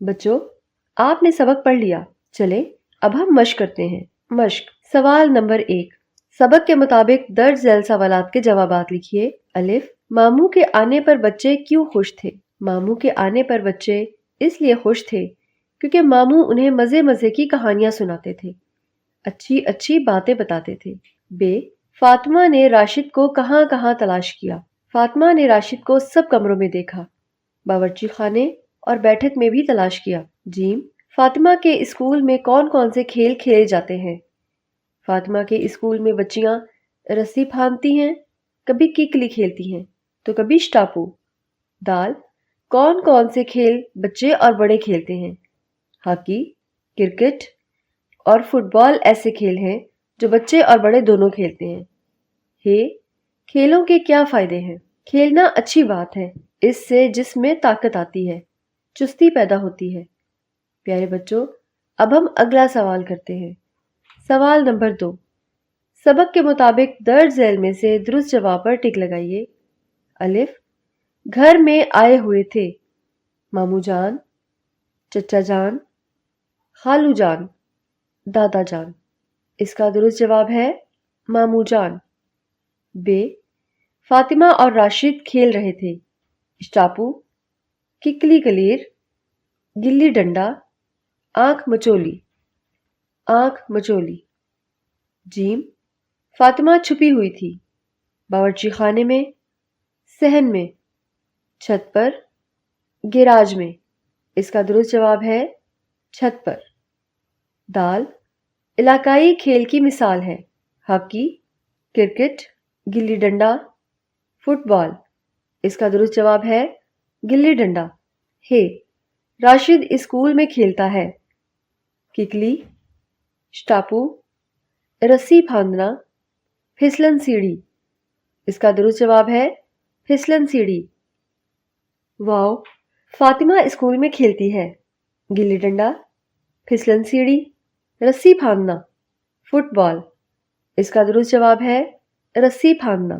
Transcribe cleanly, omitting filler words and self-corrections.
بچوں، آپ نے سبق پڑھ لیا، چلیں اب ہم مشق کرتے ہیں۔ مشق سوال نمبر 1، سبق کے مطابق درج ذیل سوالات کے جوابات لکھیے۔ الف، ماموں کے آنے پر بچے کیوں خوش تھے؟ ماموں کے آنے پر بچے اس لیے خوش تھے کیونکہ ماموں انہیں مزے مزے کی کہانیاں سناتے تھے، اچھی اچھی باتیں بتاتے تھے۔ ب، فاطمہ نے راشد کو کہاں کہاں تلاش کیا؟ فاطمہ نے راشد کو سب کمروں میں دیکھا، باورچی خانے اور بیٹھک میں بھی تلاش کیا۔ ج، فاطمہ کے اسکول میں کون کون سے کھیل کھیلے جاتے ہیں؟ فاطمہ کے اسکول میں بچیاں رسی پھاندتی ہیں، کبھی ککلی کھیلتی ہیں تو کبھی اسٹاپو۔ د، کون کون سے کھیل بچے اور بڑے کھیلتے ہیں؟ ہاکی، کرکٹ اور فٹ بال ایسے کھیل ہیں جو بچے اور بڑے دونوں کھیلتے ہیں۔ ہ، کھیلوں کے کیا فائدے ہیں؟ کھیلنا اچھی بات ہے، اس سے جسم میں طاقت آتی ہے، چستی پیدا ہوتی ہے۔ پیارے بچوں، اب ہم اگلا سوال کرتے ہیں۔ سوال نمبر 2، سبق کے مطابق درج ذیل میں سے درست جواب پر ٹک لگائیے۔ الف، گھر میں آئے ہوئے تھے ماموں جان، چچا جان، خالو جان، دادا جان۔ اس کا درست جواب ہے ماموں جان۔ ب، فاطمہ اور راشد کھیل رہے تھے اسٹاپو، ککلی کلیر، گلی ڈنڈا، آنکھ مچولی۔ آنکھ مچولی۔ ج، فاطمہ چھپی ہوئی تھی باورچی خانے میں، صحن میں، چھت پر، گیراج میں۔ اس کا درست جواب ہے چھت پر۔ د، علاقائی کھیل کی مثال ہے hockey, cricket, gilli danda, fit بال۔ اس کا درست جواب ہے گلی ڈنڈا۔ ہے، راشد اسکول میں کھیلتا ہے ککلی، اسٹاپو، رسی پھاندنا، پھسلن سیڑھی۔ اس کا درست جواب ہے پھسلن سیڑھی۔ واو، فاطمہ اسکول میں کھیلتی ہے گلی ڈنڈا، پھسلن سیڑھی، رسی پھاندنا، فٹ بال۔ اس کا درست جواب ہے رسی پھاندنا۔